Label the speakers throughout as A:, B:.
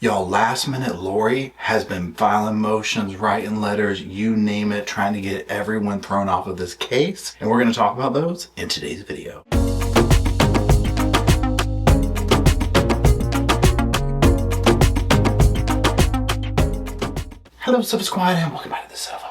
A: Y'all, last minute Lori has been filing motions, writing letters, you name it, trying to get everyone thrown off of this case. And we're going to talk about those in today's video. Hello, Sofa Squad, and welcome back to the sofa.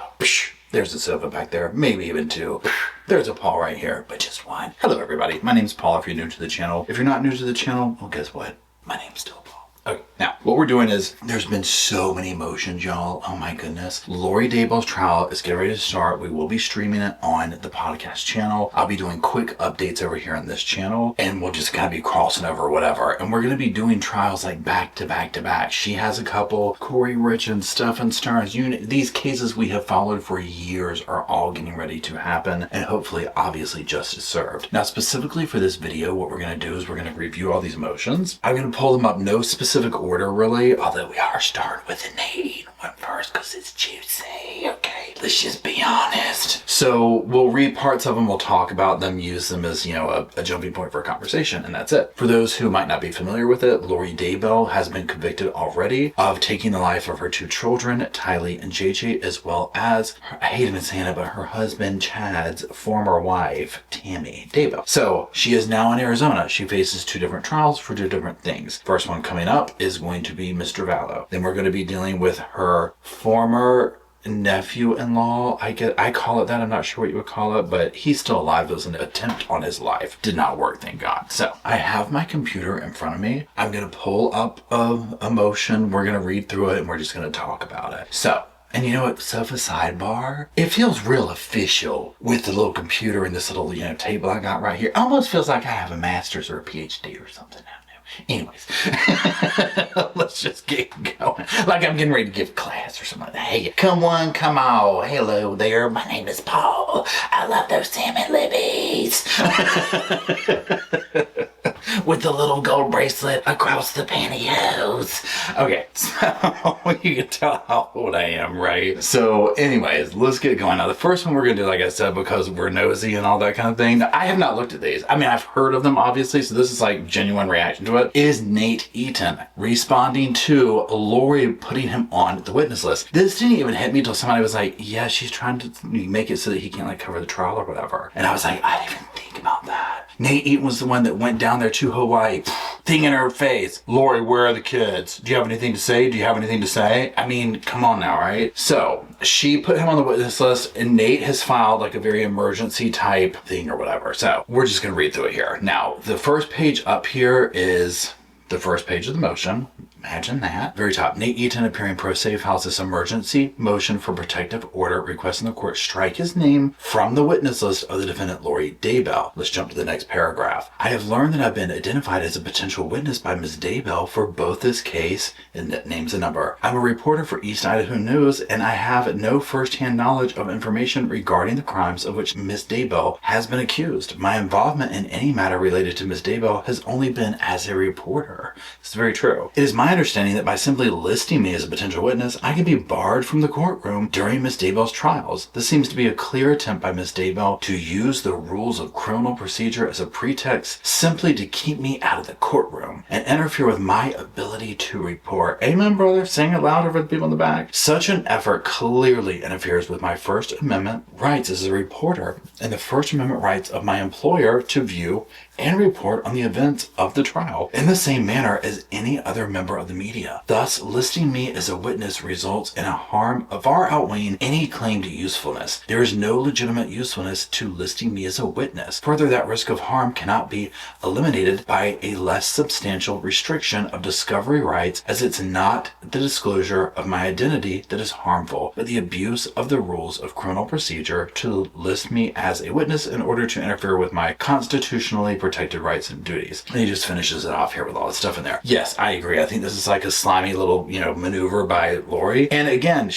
A: There's a sofa back there, maybe even two. There's a Paul right here, but just one. Hello, everybody. My name's Paul if you're new to the channel. If you're not new to the channel, well, guess what? My name's still Paul. Okay, now, what we're doing is, there's been so many motions, y'all. Oh my goodness. Lori Daybell's trial is getting ready to start. We will be streaming it on the podcast channel. I'll be doing quick updates over here on this channel, and we'll just kind of be crossing over whatever. And we're going to be doing trials like back to back to back. She has a couple. Corey Rich and Stephen Stearns. These cases we have followed for years are all getting ready to happen, and hopefully, obviously, justice served. Now, specifically for this video, what we're going to do is we're going to review all these motions. I'm going to pull them up, no specific order really, although we are starting with the Eaton one first because it's juicy. Okay, let's just be honest. So we'll read parts of them, we'll talk about them, use them as, a jumping point for a conversation, and that's it. For those who might not be familiar with it, Lori Daybell has been convicted already of taking the life of her two children, Tylee and JJ, as well as, I hate even saying it, but her husband Chad's former wife, Tammy Daybell. So she is now in Arizona. She faces two different trials for two different things. First one coming up is going to be Mr. Vallow. Then we're going to be dealing with her former nephew-in-law. I call it that. I'm not sure what you would call it, but he's still alive. It was an attempt on his life. Did not work, thank God. So I have my computer in front of me. I'm going to pull up a motion. We're going to read through it and we're just going to talk about it. So, and you know what, sofa sidebar? It feels real official with the little computer and this little, table I got right here. Almost feels like I have a master's or a PhD or something now. Anyways, let's just get going. Like I'm getting ready to give class or something like that. Hey, come on. Hello there. My name is Paul. I love those salmon libbies. With the little gold bracelet across the pantyhose. Okay, so you can tell how old I am, right? So anyways, let's get going. Now the first one we're gonna do, like I said, because we're nosy and all that kind of thing. Now, I have not looked at these. I mean, I've heard of them obviously, so this is like genuine reaction to it. Is Nate Eaton responding to Lori putting him on the witness list? This didn't even hit me until somebody was like, yeah, she's trying to make it so that he can't like cover the trial or whatever. And I was like, I didn't even think about that. Nate Eaton was the one that went down there to Hawaii, thing in her face. Lori, where are the kids? Do you have anything to say? Do you have anything to say? I mean, come on now, right? So she put him on the witness list and Nate has filed like a very emergency type thing or whatever. So we're just going to read through it here. Now, the first page up here is the first page of the motion. Imagine that. Very top. Nate Eaton, appearing pro se, files this emergency motion for protective order requesting the court strike his name from the witness list of the defendant Lori Daybell. Let's jump to the next paragraph. I have learned that I've been identified as a potential witness by Ms. Daybell for both this case, and that names a number. I'm a reporter for East Idaho News, and I have no first-hand knowledge of information regarding the crimes of which Ms. Daybell has been accused. My involvement in any matter related to Ms. Daybell has only been as a reporter. This is very true. It is my understanding that by simply listing me as a potential witness, I can be barred from the courtroom during Ms. Daybell's trials. This seems to be a clear attempt by Ms. Daybell to use the rules of criminal procedure as a pretext simply to keep me out of the courtroom and interfere with my ability to report. Amen, brother. Sing it louder for the people in the back. Such an effort clearly interferes with my First Amendment rights as a reporter and the First Amendment rights of my employer to view and report on the events of the trial in the same manner as any other member of the media. Thus, listing me as a witness results in a harm far outweighing any claimed usefulness. There is no legitimate usefulness to listing me as a witness. Further, that risk of harm cannot be eliminated by a less substantial restriction of discovery rights, as it's not the disclosure of my identity that is harmful, but the abuse of the rules of criminal procedure to list me as a witness in order to interfere with my constitutionally protected rights and duties. And he just finishes it off here with all this stuff in there. Yes, I agree. I think this is like a slimy little, maneuver by Lori. And again,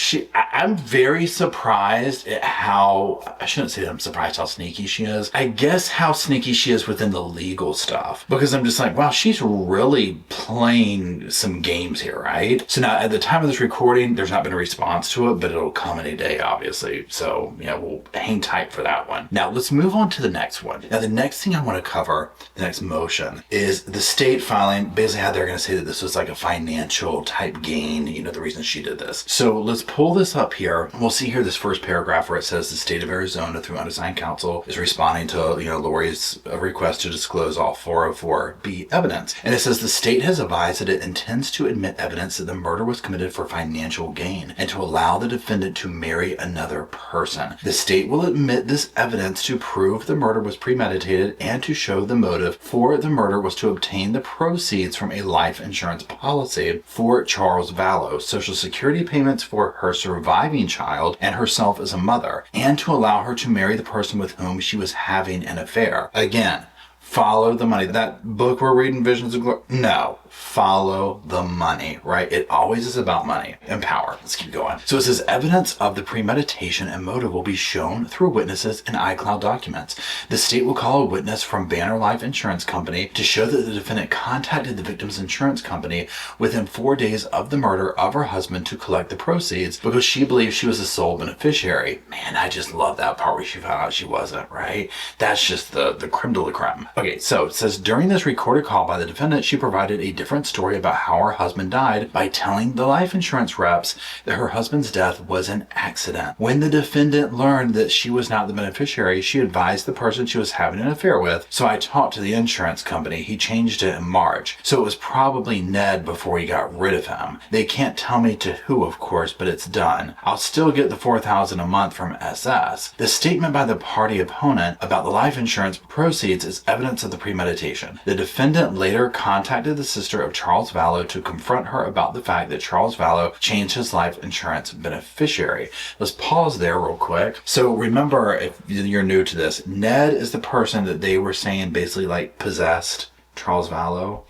A: I'm very surprised at how, I shouldn't say that I'm surprised how sneaky she is. I guess how sneaky she is within the legal stuff. Because I'm just like, wow, she's really playing some games here, right? So now at the time of this recording, there's not been a response to it, but it'll come any day, obviously. So, we'll hang tight for that one. Now, let's move on to the next one. Now, the next thing I want to cover, the next motion, is the state filing basically how they're going to say that this was like a financial type gain, the reason she did this. So let's pull this up here. We'll see here this first paragraph where it says the state of Arizona through undersigned counsel is responding to, Lori's request to disclose all 404B evidence. And it says the state has advised that it intends to admit evidence that the murder was committed for financial gain and to allow the defendant to marry another person. The state will admit this evidence to prove the murder was premeditated and to show the motive for the murder was to obtain the proceeds from a life insurance policy for Charles Vallow, Social Security payments for her surviving child and herself as a mother, and to allow her to marry the person with whom she was having an affair. Again, follow the money. That book we're reading, Visions of Glory, no. Follow the money, right? It always is about money and power. Let's keep going. So it says evidence of the premeditation and motive will be shown through witnesses and iCloud documents. The state will call a witness from Banner Life Insurance Company to show that the defendant contacted the victim's insurance company within 4 days of the murder of her husband to collect the proceeds because she believed she was the sole beneficiary. Man, I just love that part where she found out she wasn't, right? That's just the creme de la creme. Okay, so it says during this recorded call by the defendant, she provided a different story about how her husband died by telling the life insurance reps that her husband's death was an accident. When the defendant learned that she was not the beneficiary, she advised the person she was having an affair with. So I talked to the insurance company. He changed it in March. So it was probably Ned before he got rid of him. They can't tell me to who, of course, but it's done. I'll still get the $4,000 a month from SS. The statement by the party opponent about the life insurance proceeds is evidence of the premeditation. The defendant later contacted the sister of Charles Vallow to confront her about the fact that Charles Vallow changed his life insurance beneficiary. Let's pause there real quick. So remember, if you're new to this, Ned is the person that they were saying basically like possessed Charles Vallow.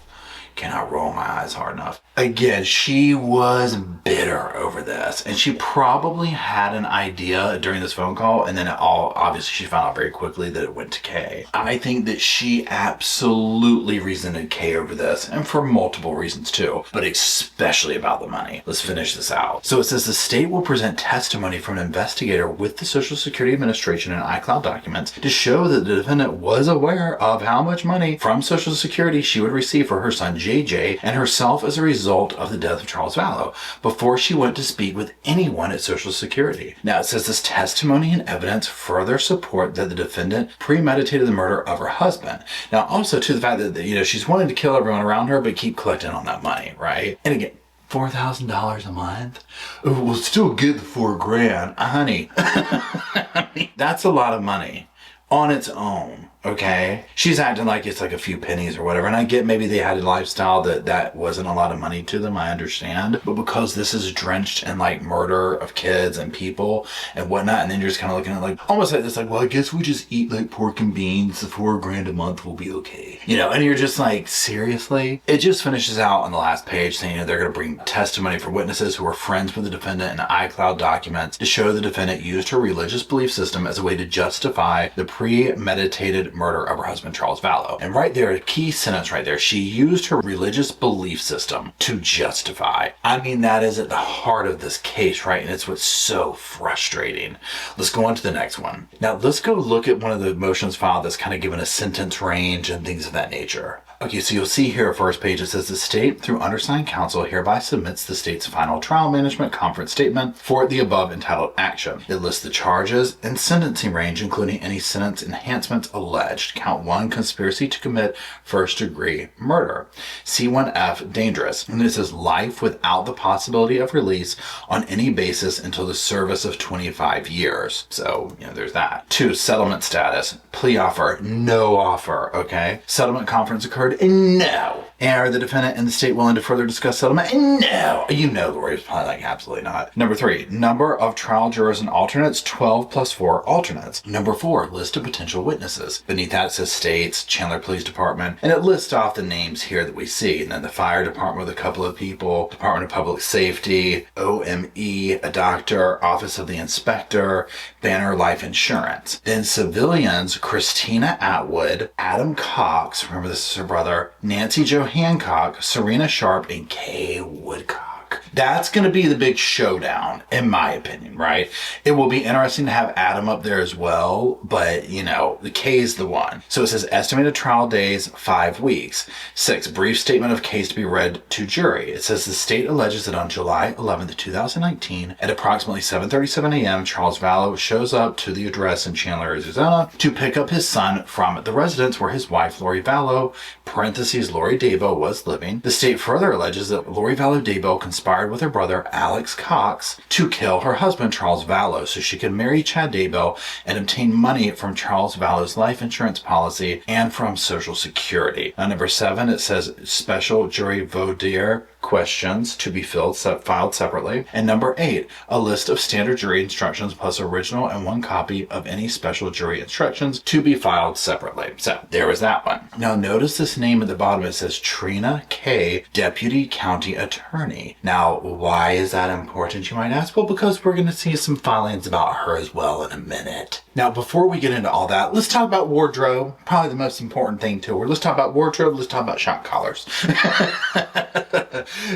A: Cannot roll my eyes hard enough. Again, she was bitter over this, and she probably had an idea during this phone call, and then obviously she found out very quickly that it went to Kay. I think that she absolutely resented Kay over this, and for multiple reasons too, but especially about the money. Let's finish this out. So it says the state will present testimony from an investigator with the Social Security Administration and iCloud documents to show that the defendant was aware of how much money from Social Security she would receive for her son JJ and herself as a result of the death of Charles Vallow before she went to speak with anyone at Social Security. Now it says this testimony and evidence further support that the defendant premeditated the murder of her husband. Now also to the fact that she's wanting to kill everyone around her but keep collecting on that money, right? And again, $4,000 a month? We'll still get the $4,000, honey. I mean, that's a lot of money on its own. Okay, she's acting like it's like a few pennies or whatever, and I get maybe they had a lifestyle that wasn't a lot of money to them, I understand, but because this is drenched in like murder of kids and people and whatnot, and then you're just kind of looking at like almost like this, like, well, I guess we just eat like pork and beans, the $4,000 a month will be okay, and you're just like, seriously? It just finishes out on the last page saying they're going to bring testimony from witnesses who were friends with the defendant and iCloud documents to show the defendant used her religious belief system as a way to justify the premeditated murder of her husband, Charles Vallow. And right there, a key sentence right there, she used her religious belief system to justify. I mean, that is at the heart of this case, right? And it's what's so frustrating. Let's go on to the next one. Now, let's go look at one of the motions filed that's kind of given a sentence range and things of that nature. Okay, so you'll see here first page, it says the state, through undersigned counsel, hereby submits the state's final trial management conference statement for the above entitled action. It lists the charges and sentencing range, including any sentence enhancements alleged. Count 1, conspiracy to commit first-degree murder. C1F, dangerous. And this is life without the possibility of release on any basis until the service of 25 years. So, there's that. 2, settlement status. Plea offer, no offer, okay? Settlement conference occurred answered no. And are the defendant and the state willing to further discuss settlement? No. You know the lawyer's probably like, absolutely not. Number 3, number of trial jurors and alternates, 12 plus 4 alternates. Number 4, list of potential witnesses. Beneath that it says states, Chandler Police Department, and it lists off the names here that we see. And then the fire department with a couple of people, Department of Public Safety, OME, a doctor, Office of the Inspector, Banner Life Insurance. Then civilians, Christina Atwood, Adam Cox, remember this is her brother, Nancy Jo Hancock, Serena Sharp, and Kay Woodcock. That's going to be the big showdown, in my opinion, right? It will be interesting to have Adam up there as well, but, you know, the K is the one. So it says estimated trial days, 5 weeks. 6, brief statement of case to be read to jury. It says the state alleges that on July 11th, 2019, at approximately 7:37 a.m., Charles Vallow shows up to the address in Chandler, Arizona, to pick up his son from the residence where his wife, Lori Vallow, parentheses, Lori Daybell, was living. The state further alleges that Lori Vallow Daybell conspired with her brother, Alex Cox, to kill her husband, Charles Vallow, so she could marry Chad Daybell and obtain money from Charles Vallow's life insurance policy and from Social Security. On number 7, it says special jury voir dire questions to be filed separately. And number 8, a list of standard jury instructions plus original and 1 copy of any special jury instructions to be filed separately. So there was that one. Now notice this name at the bottom. It says Trina K, Deputy County Attorney. Now why is that important, you might ask? Well, because we're going to see some filings about her as well in a minute. Now, before we get into all that, let's talk about wardrobe. Probably the most important thing to her. Let's talk about wardrobe. Let's talk about shock collars.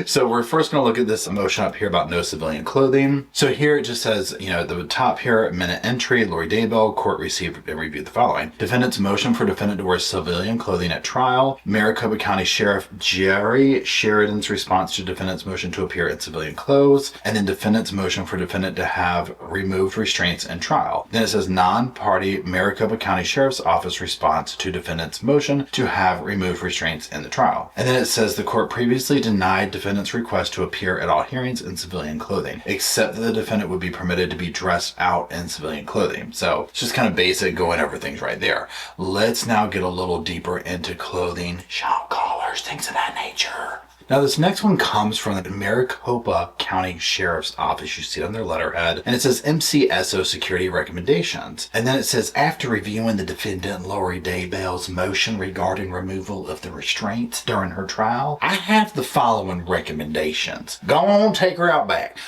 A: So we're first going to look at this motion up here about no civilian clothing. So here it just says, you know, at the top here, minute entry, Lori Daybell, court received and reviewed the following. Defendant's motion for defendant to wear civilian clothing at trial. Maricopa County Sheriff Jerry Sheridan's response to defendant's motion to appear in civilian clothes. And then defendant's motion for defendant to have removed restraints in trial. Then it says non-party Maricopa County Sheriff's Office response to defendant's motion to have removed restraints in the trial. And then it says the court previously denied defendant's request to appear at all hearings in civilian clothing, except that the defendant would be permitted to be dressed out in civilian clothing. So it's just kind of basic, going over things right there. Let's now get a little deeper into clothing, shock collars, things of that nature. Now this next one comes from the Maricopa County Sheriff's Office. You see it on their letterhead. And it says MCSO security recommendations. And then it says, after reviewing the defendant Lori Daybell's motion regarding removal of the restraints during her trial, I have the following recommendations. Go on, take her out back.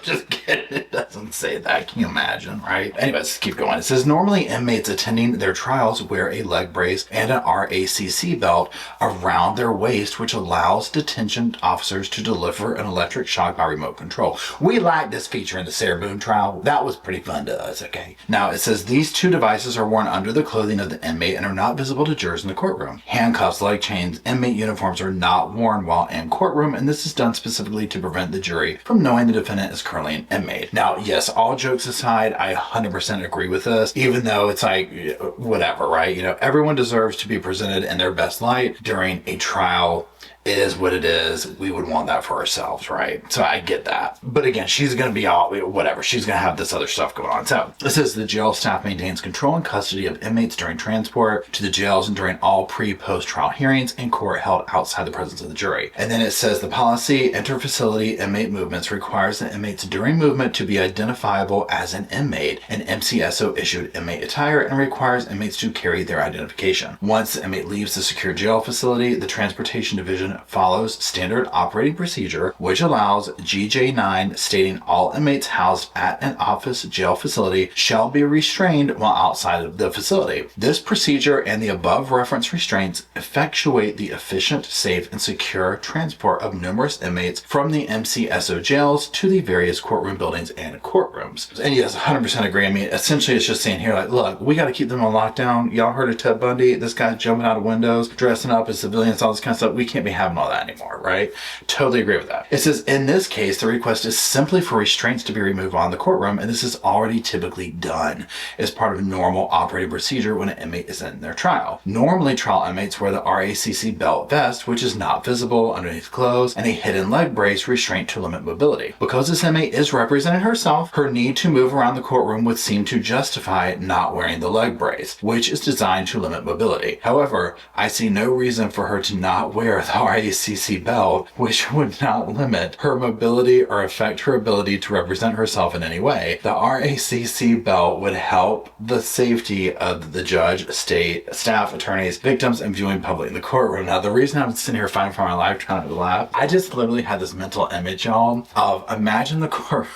A: Just kidding. It doesn't say that. Can you imagine, right? Anyways, let's keep going. It says, normally inmates attending their trials wear a leg brace and an RACC belt around their waist, which allows detention officers to deliver an electric shock by remote control. We like this feature in the Sarah Boone trial. That was pretty fun to us, okay? Now, it says these 2 devices are worn under the clothing of the inmate and are not visible to jurors in the courtroom. Handcuffs, leg chains, inmate uniforms are not worn while in courtroom, and this is done specifically to prevent the jury from knowing the defendant is currently an inmate. Now, yes, all jokes aside, I 100% agree with this, even though it's like, whatever, right? You know, everyone deserves to be presented in their best light during a trial. It is what it is. We would want that for ourselves, right? So I get that. But again, she's going to be all, whatever. She's going to have this other stuff going on. So this is the jail staff maintains control and custody of inmates during transport to the jails and during all pre-post trial hearings in court held outside the presence of the jury. And then it says the policy inter-facility inmate movements requires the inmates during movement to be identifiable as an inmate, an MCSO issued inmate attire, and requires inmates to carry their identification. Once the inmate leaves the secure jail facility, the transportation division follows standard operating procedure, which allows GJ9 stating all inmates housed at an office jail facility shall be restrained while outside of the facility. This procedure and the above referenced restraints effectuate the efficient, safe, and secure transport of numerous inmates from the MCSO jails to the various courtroom buildings and courtrooms. And yes, 100% agree. I mean, essentially it's just saying here, like, look, we got to keep them on lockdown. Y'all heard of Ted Bundy? This guy's jumping out of windows, dressing up as civilians, all this kind of stuff. We can't can't be having all that anymore, right? Totally agree with that. It says, in this case, the request is simply for restraints to be removed on the courtroom, and this is already typically done as part of normal operating procedure when an inmate is in their trial. Normally, trial inmates wear the RACC belt vest, which is not visible underneath clothes, and a hidden leg brace restraint to limit mobility. Because this inmate is representing herself, her need to move around the courtroom would seem to justify not wearing the leg brace, which is designed to limit mobility. However, I see no reason for her to not wear the RACC belt, which would not limit her mobility or affect her ability to represent herself in any way. The RACC belt would help the safety of the judge, state, staff, attorneys, victims, and viewing public in the courtroom. Now, the reason I'm sitting here fighting for my life trying to laugh, I just literally had this mental image, y'all, of imagine the courtroom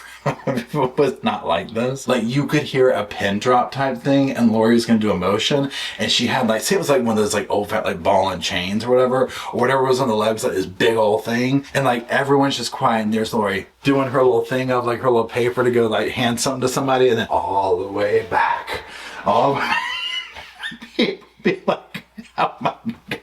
A: was not like this. Like, you could hear a pin drop type thing, and Lori was gonna do a motion, and she had, like, say it was like one of those like old fat like ball and chains or whatever was on the legs, like this big old thing, and like everyone's just quiet, and there's Lori doing her little thing of like her little paper to go like hand something to somebody, and then all the way back, all the way people be like, oh my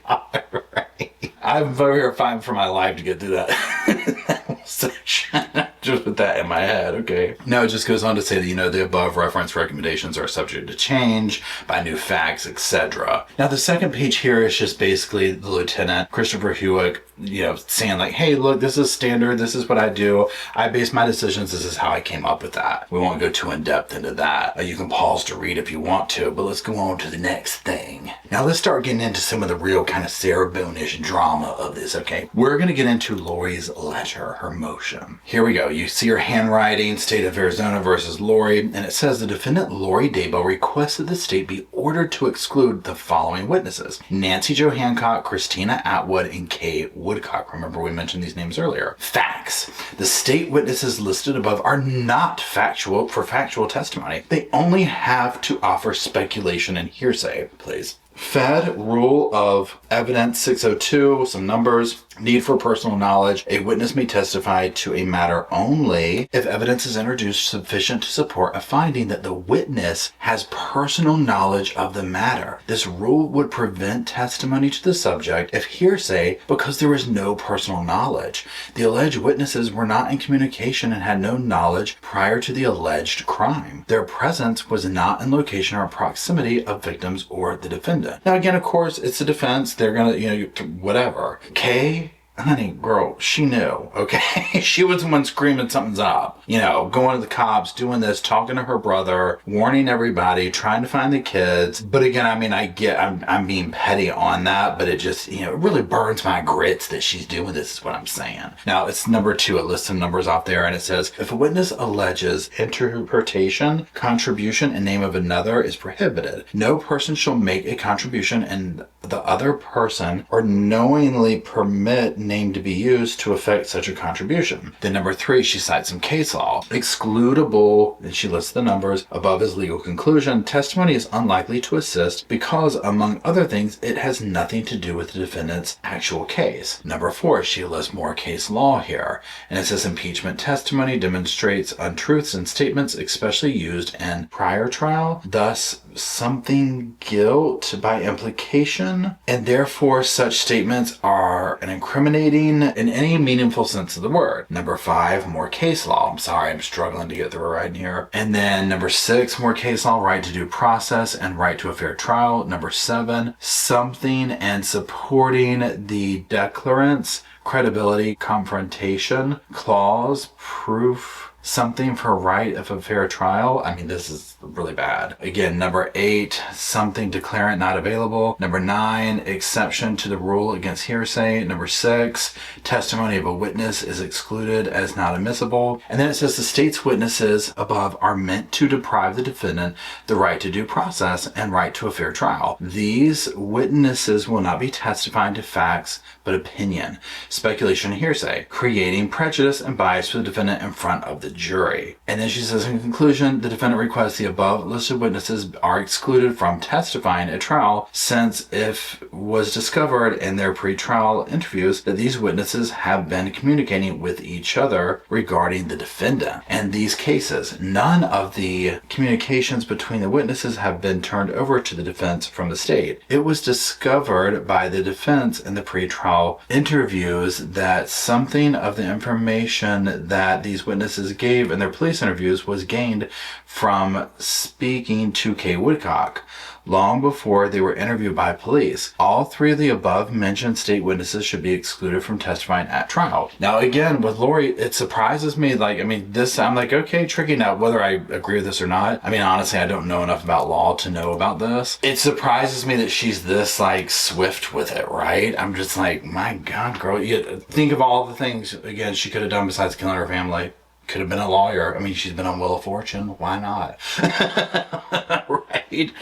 A: god, right? I'm over here fighting for my life to get through that section. Just with that in my head, okay. Now it just goes on to say that, you know, the above reference recommendations are subject to change by new facts, etc. Now the second page here is just basically the lieutenant, Christopher Hewitt, you know, saying like, hey, look, this is standard. This is what I do. I base my decisions. This is how I came up with that. We won't go too in depth into that. You can pause to read if you want to, but let's go on to the next thing. Now let's start getting into some of the real kind of Sarah Boone-ish drama of this, okay? We're going to get into Lori's letter, her motion. Here we go. You see her handwriting, State of Arizona versus Lori, and it says the defendant Lori Daybell requested the state be ordered to exclude the following witnesses: Nancy Jo Hancock, Christina Atwood, and Kay Woodcock. Remember, we mentioned these names earlier. Facts. The state witnesses listed above are not factual for factual testimony. They only have to offer speculation and hearsay. Please. Fed Rule of Evidence 602, some numbers. Need for personal knowledge. A witness may testify to a matter only if evidence is introduced sufficient to support a finding that the witness has personal knowledge of the matter. This rule would prevent testimony to the subject if hearsay because there is no personal knowledge. The alleged witnesses were not in communication and had no knowledge prior to the alleged crime. Their presence was not in location or proximity of victims or the defendant. Now again, of course, it's the defense. They're gonna, you know, whatever. Honey, girl, she knew, okay? She was the one screaming something's up. You know, going to the cops, doing this, talking to her brother, warning everybody, trying to find the kids. But again, I mean, I'm being petty on that, but it just, you know, it really burns my grits that she's doing this, is what I'm saying. Now, it's number 2. It lists some numbers off there, and it says, if a witness alleges interpretation, contribution in name of another is prohibited. No person shall make a contribution in the other person or knowingly permit name to be used to effect such a contribution. Then number 3, she cites some case law. Excludable, and she lists the numbers above as legal conclusion. Testimony is unlikely to assist because, among other things, it has nothing to do with the defendant's actual case. Number 4, she lists more case law here, and it says impeachment testimony demonstrates untruths in statements especially used in prior trial, thus something guilt by implication, and therefore such statements are an incriminating in any meaningful sense of the word. Number 5, more case law. I'm sorry, I'm struggling to get through it right here. And then number 6, more case law, right to due process and right to a fair trial. Number 7, something and supporting the declarant's credibility, confrontation clause, proof, something for right of a fair trial. I mean, this is really bad. Again, number 8, something declarant not available. Number 9, exception to the rule against hearsay. Number 6, testimony of a witness is excluded as not admissible. And then it says the state's witnesses above are meant to deprive the defendant the right to due process and right to a fair trial. These witnesses will not be testifying to facts but opinion, speculation, and hearsay, creating prejudice and bias for the defendant in front of the jury. And then she says, in conclusion, the defendant requests the above listed witnesses are excluded from testifying at trial, since if was discovered in their pre-trial interviews that these witnesses have been communicating with each other regarding the defendant. In these cases, none of the communications between the witnesses have been turned over to the defense from the state. It was discovered by the defense in the pre-trial interviews that something of the information that these witnesses gave in their police interviews was gained from speaking to Kay Woodcock long before they were interviewed by police. All three of the above mentioned state witnesses should be excluded from testifying at trial. Now again, with Lori, it surprises me, I'm like, okay, tricky. Now, whether I agree with this or not, I mean, honestly, I don't know enough about law to know about this. It surprises me that she's this swift with it, right? I'm just like, my God, girl, you think of all the things, again, she could have done besides killing her family. Could have been a lawyer. I mean, she's been on Wheel of Fortune. Why not? Right?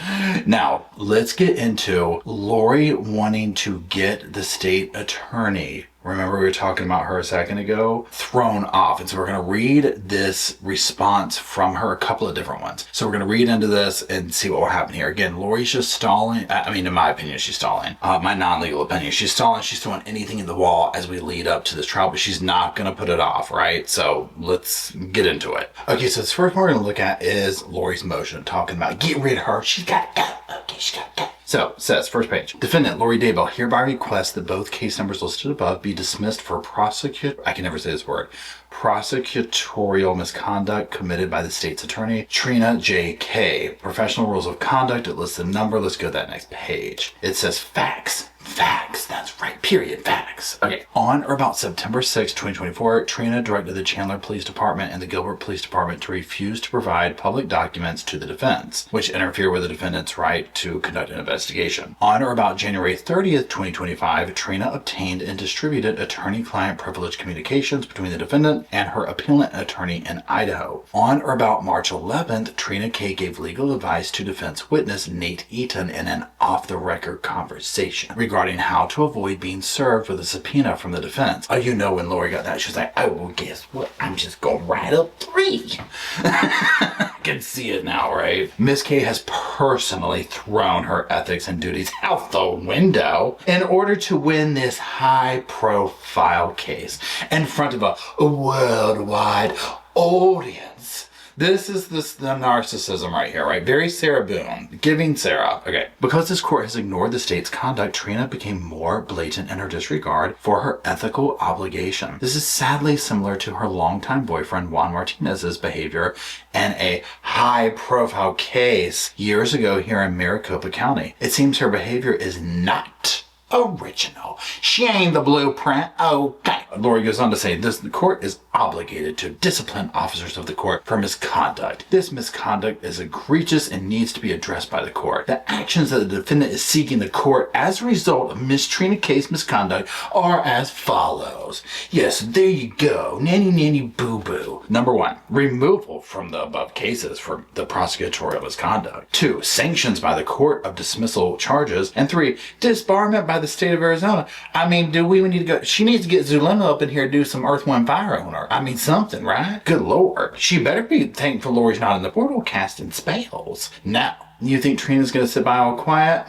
A: Now, let's get into Lori wanting to get the state attorney, remember we were talking about her a second ago, thrown off. And so we're going to read this response from her, a couple of different ones. So we're going to read into this and see what will happen here. Again, Lori's just stalling. I mean, in my opinion, she's stalling. My non-legal opinion, she's stalling. She's throwing anything in the wall as we lead up to this trial, but she's not going to put it off, right? So let's get into it. Okay, so this first one we're going to look at is Lori's motion, talking about get rid of her. She's got to go. Okay, she's got to go. So, it says, first page, defendant Lori Daybell hereby requests that both case numbers listed above be dismissed for prosecutorial misconduct committed by the state's attorney, Trina J.K. Professional rules of conduct, it lists the number. Let's go to that next page. It says facts. Facts, that's right, period, facts. Okay, on or about September 6, 2024, Trina directed the Chandler Police Department and the Gilbert Police Department to refuse to provide public documents to the defense, which interfere with the defendant's right to conduct an investigation. On or about January 30th, 2025, Trina obtained and distributed attorney-client privilege communications between the defendant and her appellant attorney in Idaho. On or about March 11th, Trina K. gave legal advice to defense witness Nate Eaton in an off-the-record conversation regarding how to avoid being served with a subpoena from the defense. Oh, you know, when Lori got that, she was like, oh, well, guess what? I'm just going to write up 3. I can see it now, right? Miss K has personally thrown her ethics and duties out the window in order to win this high-profile case in front of a worldwide audience. This is the narcissism right here, right? Very Sarah Boone, giving Sarah. Okay. Because this court has ignored the state's conduct, Trina became more blatant in her disregard for her ethical obligation. This is sadly similar to her longtime boyfriend Juan Martinez's behavior in a high-profile case years ago here in Maricopa County. It seems her behavior is not original. She ain't the blueprint. Okay. Lori goes on to say, the court is obligated to discipline officers of the court for misconduct. This misconduct is egregious and needs to be addressed by the court. The actions that the defendant is seeking the court as a result of Miss Trina K's misconduct are as follows. Yes, there you go. Nanny, nanny, boo-boo. Number 1, removal from the above cases for the prosecutorial misconduct. 2, sanctions by the court of dismissal charges. And 3, disbarment by the state of Arizona. I mean, do we need to go? She needs to get Zulema up in here to do some Earth, Wind, Fire on her. I mean, something, right? Good Lord. She better be thankful Lori's not in the portal casting spells. Now, you think Trina's going to sit by all quiet?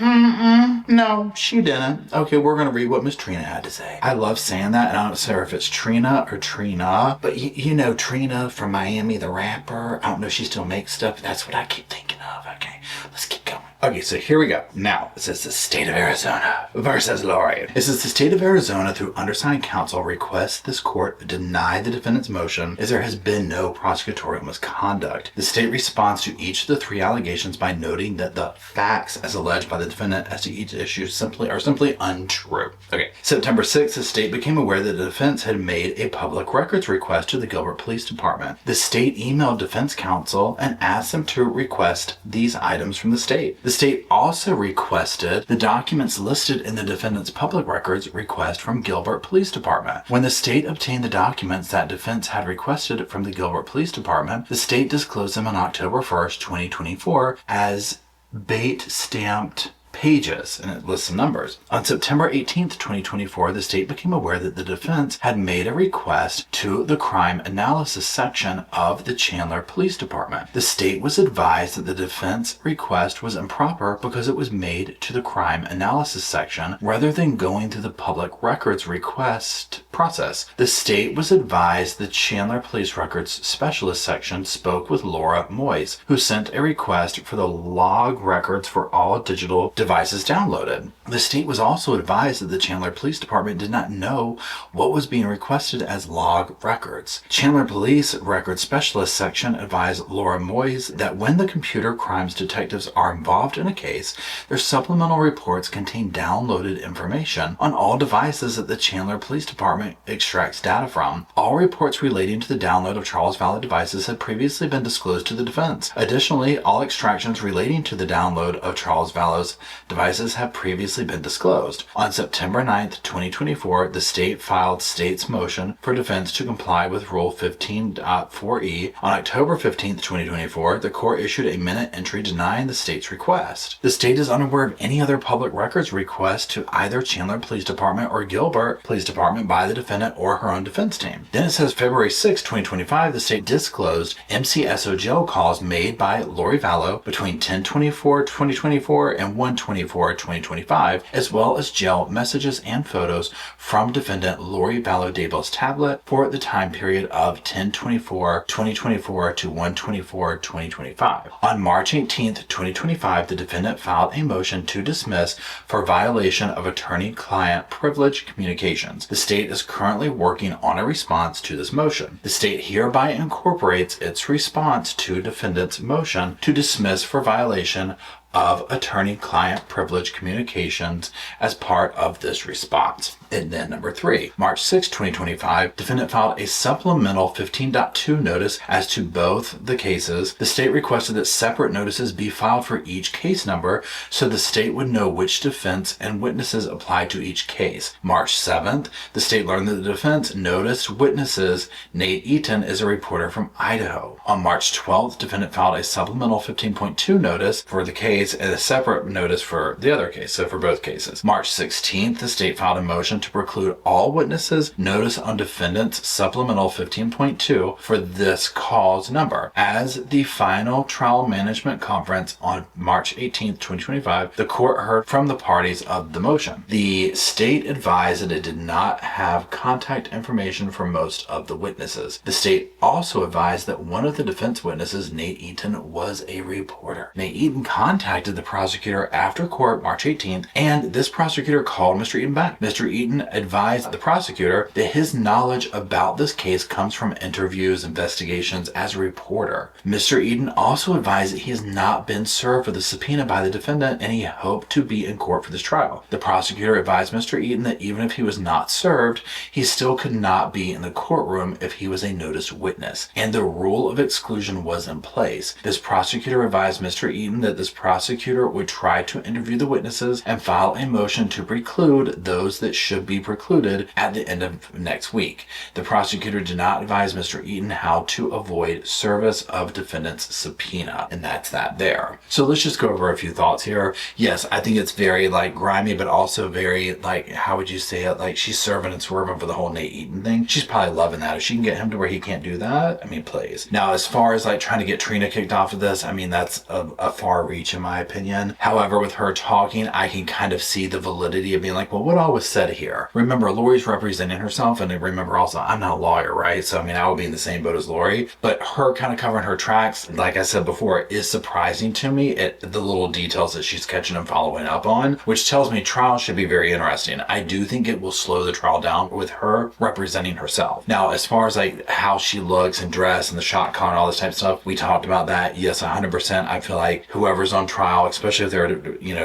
A: No, she didn't. Okay, we're going to read what Miss Trina had to say. I love saying that, and I don't know if it's Trina or Trina, but you know Trina from Miami, the rapper. I don't know if she still makes stuff. That's what I keep thinking of. Okay, let's keep going. Okay, so here we go. Now, it says the state of Arizona versus Lori. It says the state of Arizona, through undersigned counsel, requests this court deny the defendant's motion as there has been no prosecutorial misconduct. The state responds to each of the 3 allegations by noting that the facts as alleged by the defendant as to each issue are simply untrue. Okay, September 6th, the state became aware that the defense had made a public records request to the Gilbert Police Department. The state emailed defense counsel and asked them to request these items from the state. The state also requested the documents listed in the defendant's public records request from Gilbert Police Department. When the state obtained the documents that defense had requested from the Gilbert Police Department, the state disclosed them on October 1st, 2024 as bait stamped pages, and it lists some numbers. On September 18th, 2024, the state became aware that the defense had made a request to the crime analysis section of the Chandler Police Department. The state was advised that the defense request was improper because it was made to the crime analysis section rather than going through the public records request process. The state was advised the Chandler Police Records Specialist section spoke with Laura Moyes, who sent a request for the log records for all digital devices downloaded. The state was also advised that the Chandler Police Department did not know what was being requested as log records. Chandler Police Records Specialist section advised Laura Moyes that when the computer crimes detectives are involved in a case, their supplemental reports contain downloaded information on all devices that the Chandler Police Department extracts data from. All reports relating to the download of Charles Valid devices had previously been disclosed to the defense. Additionally, all extractions relating to the download of Charles Valid's devices have previously been disclosed. On September 9th, 2024, the state filed state's motion for defense to comply with Rule 15.4e. On October 15th, 2024, the court issued a minute entry denying the state's request. The state is unaware of any other public records request to either Chandler Police Department or Gilbert Police Department by the defendant or her own defense team. Then it says February 6, 2025, the state disclosed MCSO jail calls made by Lori Vallow between 10/24/2024 and 1/24/2025, as well as jail messages and photos from defendant Lori Vallow Daybell's tablet for the time period of 10/24/2024 to 1/24/2025. On March 18th, 2025, the defendant filed a motion to dismiss for violation of attorney-client privilege communications. The state is currently working on a response to this motion. The state hereby incorporates its response to defendant's motion to dismiss for violation of attorney-client privilege communications as part of this response. And then number 3, March 6, 2025, defendant filed a supplemental 15.2 notice as to both the cases. The state requested that separate notices be filed for each case number so the state would know which defense and witnesses apply to each case. March 7th, the state learned that the defense noticed witnesses Nate Eaton is a reporter from Idaho. On March 12th, defendant filed a supplemental 15.2 notice for the case and a separate notice for the other case, so for both cases. March 16th, the state filed a motion to preclude all witnesses notice on defendant's supplemental 15.2 for this cause number. As the final trial management conference on March 18th, 2025, the court heard from the parties of the motion. The state advised that it did not have contact information for most of the witnesses. The state also advised that one of the defense witnesses, Nate Eaton, was a reporter. Nate Eaton contacted the prosecutor after court March 18th, and this prosecutor called Mr. Eaton back. Mr. Eaton advised the prosecutor that his knowledge about this case comes from interviews, investigations as a reporter. Mr. Eaton also advised that he has not been served with a subpoena by the defendant and he hoped to be in court for this trial. The prosecutor advised Mr. Eaton that even if he was not served, he still could not be in the courtroom if he was a noticed witness, and the rule of exclusion was in place. This prosecutor advised Mr. Eaton that this prosecutor would try to interview the witnesses and file a motion to preclude those that should be precluded at the end of next week. The prosecutor did not advise Mr. Eaton how to avoid service of defendant's subpoena, and that's that there. So let's just go over a few thoughts here. Yes, I think it's very grimy, but also very how would you say it? She's serving and swerving for the whole Nate Eaton thing. She's probably loving that. If she can get him to where he can't do that, I mean, please. Now, as far as trying to get Trina kicked off of this, I mean, that's a far reach in my opinion. However, with her talking, I can kind of see the validity of being well, what all was said here? Remember, Lori's representing herself, and remember also, I'm not a lawyer, right? So, I mean, I would be in the same boat as Lori, but her kind of covering her tracks, like I said before, is surprising to me at the little details that she's catching and following up on, which tells me trial should be very interesting. I do think it will slow the trial down with her representing herself. Now, as far as how she looks and dress and the shot con and all this type of stuff, we talked about that. Yes, 100%. I feel like whoever's on trial, especially if they're,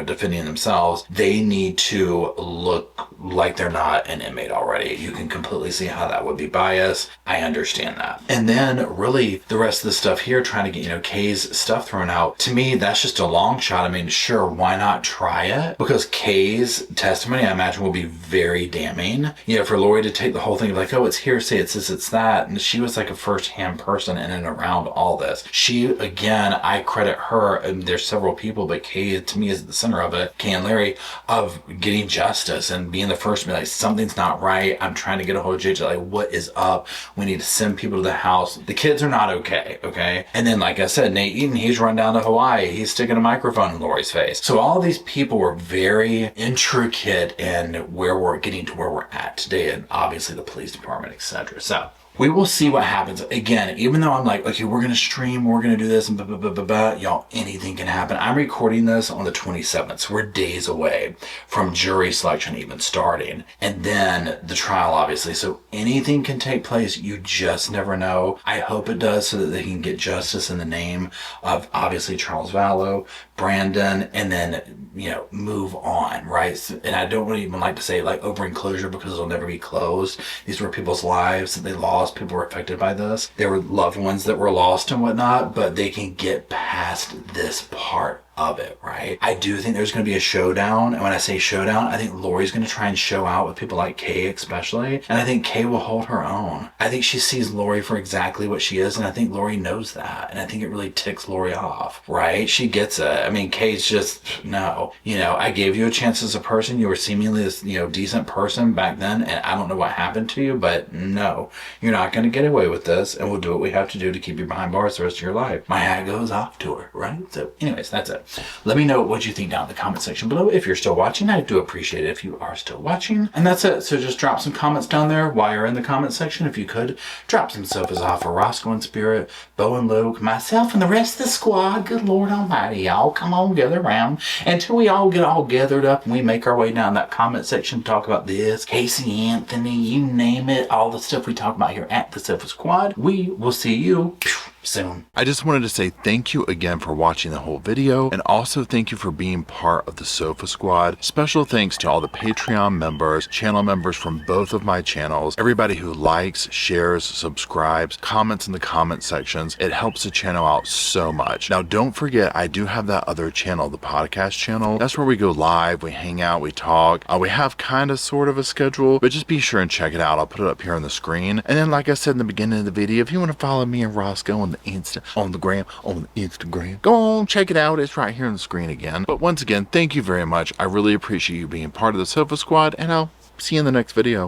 A: defending themselves, they need to look like like they're not an inmate already. You can completely see how that would be biased. I understand that. And then really the rest of the stuff here, trying to get, you know, Kay's stuff thrown out, to me, that's just a long shot. I mean, sure, why not try it? Because Kay's testimony, I imagine, will be very damning. You know, for Lori to take the whole thing of like, oh, it's hearsay, it's this, it's that. And she was like a first-hand person in and around all this. She, again, I credit her, and there's several people, but Kay, to me, is at the center of it, Kay and Larry, of getting justice and being the first to be like, something's not right. I'm trying to get a hold of JJ. Like, what is up? We need to send people to the house. The kids are not okay, okay? And then, like I said, Nate Eaton, he's run down to Hawaii. He's sticking a microphone in Lori's face. So all these people were very intricate in where we're getting to where we're at today, and obviously the police department, etc. So we will see what happens. Again, even though I'm like, okay, we're going to stream, we're going to do this, and blah, blah, blah, blah, blah, y'all, anything can happen. I'm recording this on the 27th, so we're days away from jury selection even starting. And then the trial, obviously. So anything can take place. You just never know. I hope it does so that they can get justice in the name of, obviously, Charles Vallow, Brandon, and then, you know, move on, right? And I don't really even like to say like open closure, because it'll never be closed. These were people's lives that they lost. People were affected by this. There were loved ones that were lost and whatnot, but they can get past this part of it, right? I do think there's going to be a showdown. And when I say showdown, I think Lori's going to try and show out with people like Kay especially. And I think Kay will hold her own. I think she sees Lori for exactly what she is. And I think Lori knows that. And I think it really ticks Lori off, right? She gets it. I mean, Kay's just, no. You know, I gave you a chance as a person. You were seemingly this, you know, decent person back then. And I don't know what happened to you, but no, you're not going to get away with this. And we'll do what we have to do to keep you behind bars the rest of your life. My hat goes off to her, right? So anyways, that's it. Let me know what you think down in the comment section below. If you're still watching, I do appreciate it if you are still watching. And that's it. So just drop some comments down there while you're in the comment section. If you could, drop some sofas off for Rosco and Spirit, Bo and Luke, myself, and the rest of the squad. Good Lord Almighty, y'all. Come on, gather around until we all get all gathered up and we make our way down that comment section, talk about this, Casey Anthony, you name it, all the stuff we talk about here at the Sofa Squad. We will see you soon. I just wanted to say thank you again for watching the whole video, and also thank you for being part of the Sofa Squad. Special thanks to all the Patreon members, channel members from both of my channels, everybody who likes, shares, subscribes, comments in the comment sections. It helps the channel out so much. Now don't forget, I do have that other channel, the podcast channel. That's where we go live, we hang out, we talk. We have kind of sort of a schedule, but just be sure and check it out. I'll put it up here on the screen. And then, like I said in the beginning of the video, if you want to follow me and Rosco on the Instagram, go on, check it out. It's right here on the screen again. But once again, thank you very much. I really appreciate you being part of the Sofa Squad, and I'll see you in the next video.